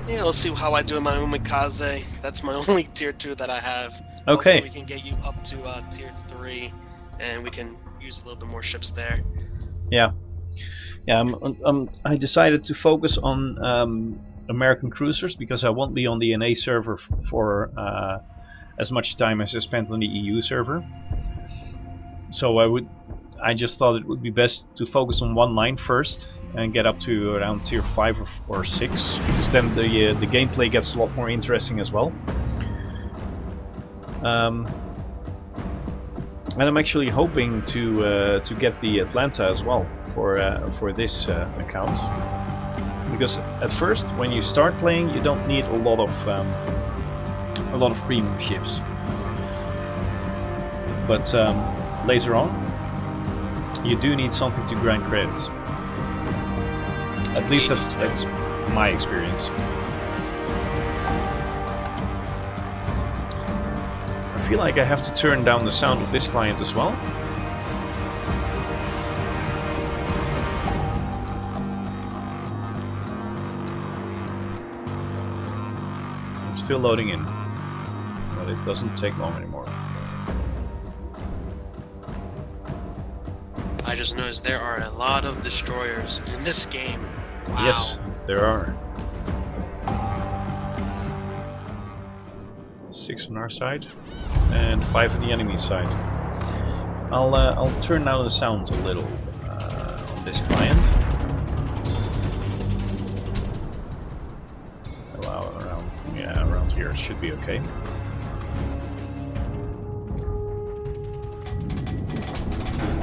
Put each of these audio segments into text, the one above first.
Yeah, let's see how I do in my Umikaze. That's my only tier 2 that I have. Hopefully we Okay. can get you up to tier 3 and we can use a little bit more ships there. Yeah. Yeah. I decided to focus on American cruisers because I won't be on the NA server for as much time as I spent on the EU server. So I just thought it would be best to focus on one line first and get up to around tier 5 or 6, because then the gameplay gets a lot more interesting as well. And I'm actually hoping to get the Atlanta as well for this account, because at first when you start playing you don't need a lot of premium ships, but later on you do need something to grind credits. At least that's my experience. I feel like I have to turn down the sound of this client as well. I'm still loading in, but it doesn't take long anymore. I just noticed there are a lot of destroyers in this game. Wow. Yes, there are. 6 on our side and 5 on the enemy side. I'll turn down the sound a little on this client. Allow around here should be okay.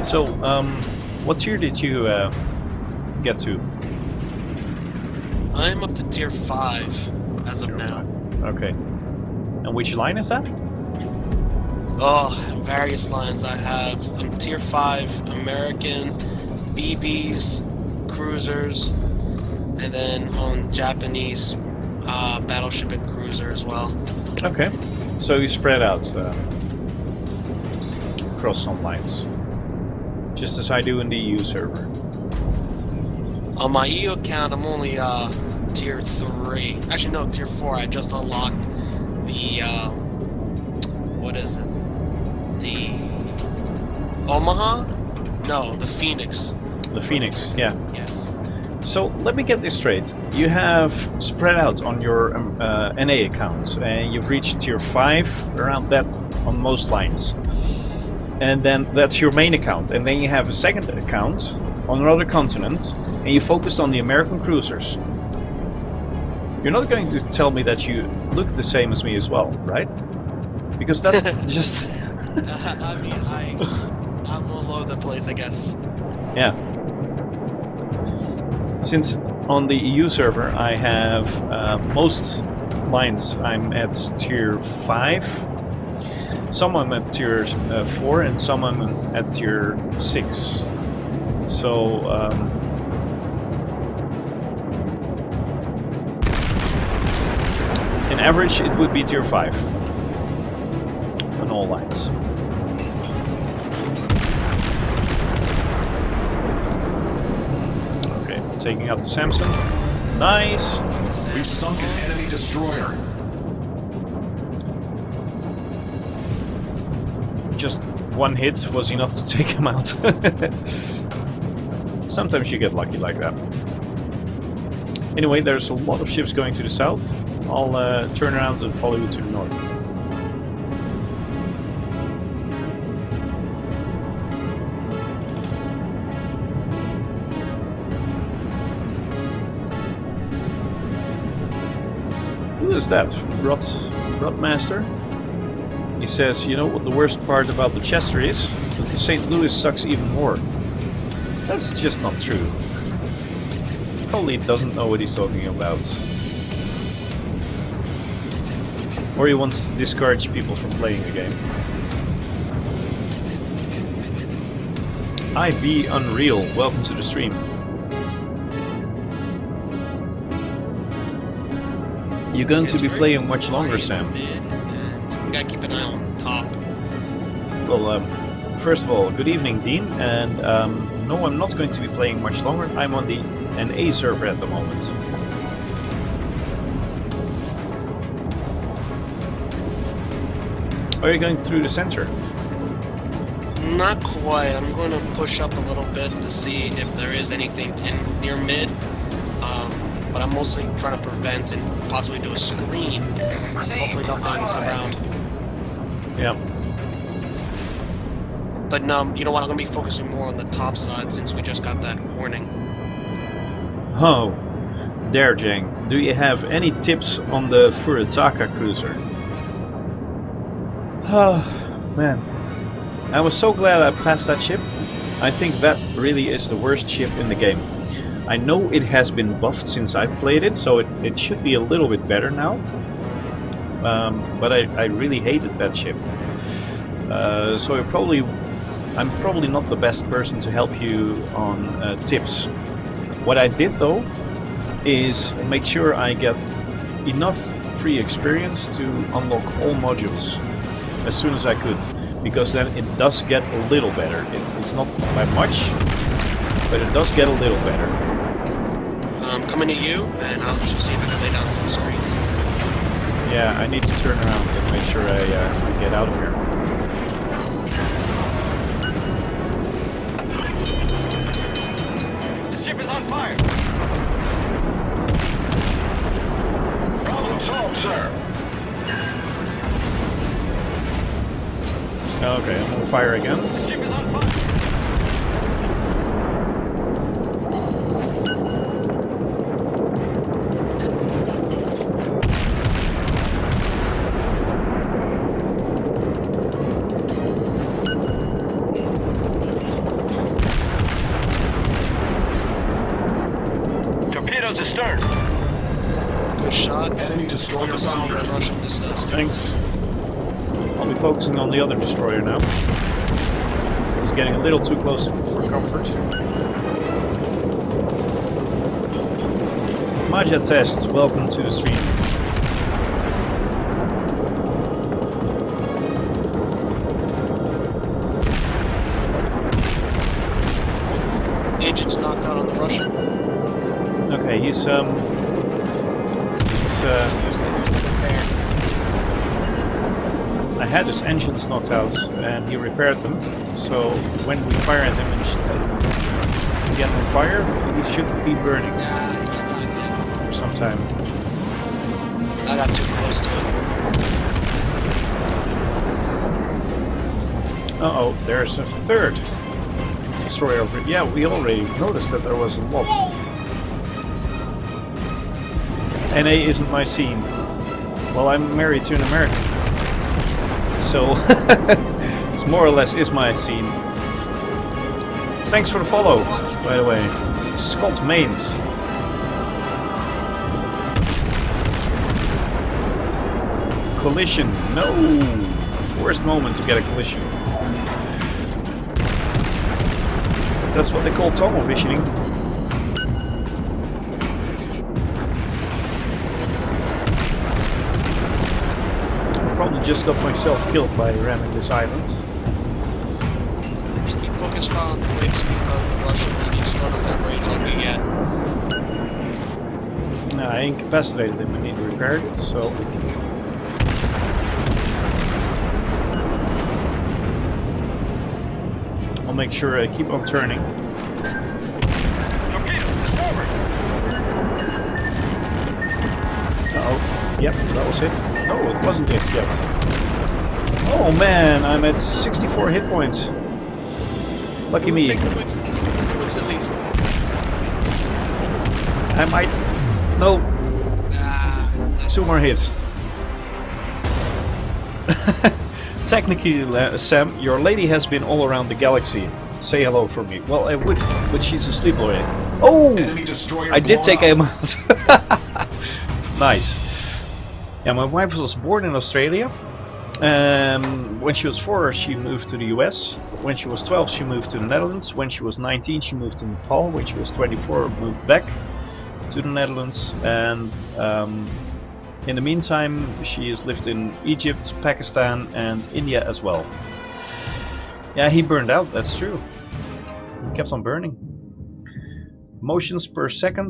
So, what tier did you get to? I'm up to tier 5 as of now. Okay. And which line is that? Oh, various lines I have. I'm tier 5 American, BBs, cruisers, and then on Japanese battleship and cruiser as well. Okay. So you spread out across some lines. Just as I do in the EU server. On my EU account, I'm only tier 3. Actually, no, tier 4. I just unlocked the, what is it? The Omaha? No, the Phoenix. The Phoenix, yeah. Yes. So let me get this straight. You have spread out on your NA accounts, and you've reached tier 5 around that on most lines. And then that's your main account, and then you have a second account on another continent, and you focus on the American cruisers. You're not going to tell me that you look the same as me as well, right? Because that's just... I mean, I'm all over the place, I guess. Yeah. Since on the EU server I have most lines I'm at tier 5, some I'm at tier 4, and some I'm at tier 6. So in average it would be tier 5 on all lines. Okay, taking out the Samson. Nice! We've sunk an enemy destroyer. Just one hit was enough to take him out. Sometimes you get lucky like that. Anyway, there's a lot of ships going to the south. I'll turn around and follow you to the north. Who is that? Rotmaster? He says, you know what the worst part about the Chester is? That the St. Louis sucks even more. That's just not true. Probably doesn't know what he's talking about. Or he wants to discourage people from playing the game. IB Unreal, welcome to the stream. You're going to be playing much longer, Sam. We gotta keep an eye on top. Well, first of all, good evening, Dean. And no, I'm not going to be playing much longer. I'm on the NA server at the moment. Are you going through the center? Not quite. I'm going to push up a little bit to see if there is anything near mid. But I'm mostly trying to prevent and possibly do a screen. Hopefully nothing's around. Yeah. But you know what? I'm going to be focusing more on the top side since we just got that warning. Oh, there, Jang. Do you have any tips on the Furitaka cruiser? Oh, man. I was so glad I passed that ship. I think that really is the worst ship in the game. I know it has been buffed since I played it, so it should be a little bit better now. But I really hated that ship. So I'm probably not the best person to help you on tips. What I did though is make sure I get enough free experience to unlock all modules as soon as I could, because then it does get a little better. It's not by much, but it does get a little better. I'm coming to you, and I'll just see if I can lay down some screens. Yeah, I need to turn around and make sure I get out of here. The ship is on fire. Problem solved, sir. Okay, I'm on fire again. The ship is on fire. Torpedoes astern. Good shot. Enemy destroyer Focus on the foundered. Russian disaster. Thanks. I'll be focusing on the other destroyer now. He's getting a little too close for comfort. Maja Test, welcome to the stream. Engine's knocked out on the Russian. Okay, he's I had his engines knocked out and he repaired them, so when we fire at him and get on fire, he should be burning for some time. I got too close to him. Uh-oh, there's a third destroyer over here. Yeah, we already noticed that there was a lot. NA isn't my scene. Well, I'm married to an American. So, it's more or less is my scene. Thanks for the follow, by the way. Scott Mains. Collision. No! Worst moment to get a collision. That's what they call tunnel visioning. Probably just got myself killed by ramming this island. Just keep focused on the wicks because the Russian DD still doesn't have range on me yet. No, I incapacitated him and he repaired it, so... I'll make sure I keep on turning. Uh-oh. Yep, that was it. No, it wasn't it yet. Oh man, I'm at 64 hit points. Lucky me. Take the wicks at least. I might... No. Ah, 2 more hits. Technically, Sam, your lady has been all around the galaxy. Say hello for me. Well, I would, but she's asleep already. Oh! Enemy destroyer I did blown take up. aim out. Nice. Yeah, my wife was born in Australia. When she was 4, she moved to the US. When she was 12, she moved to the Netherlands. When she was 19, she moved to Nepal. When she was 24, moved back to the Netherlands. And in the meantime, she has lived in Egypt, Pakistan, and India as well. Yeah, he burned out, that's true. He kept on burning. Motions per second.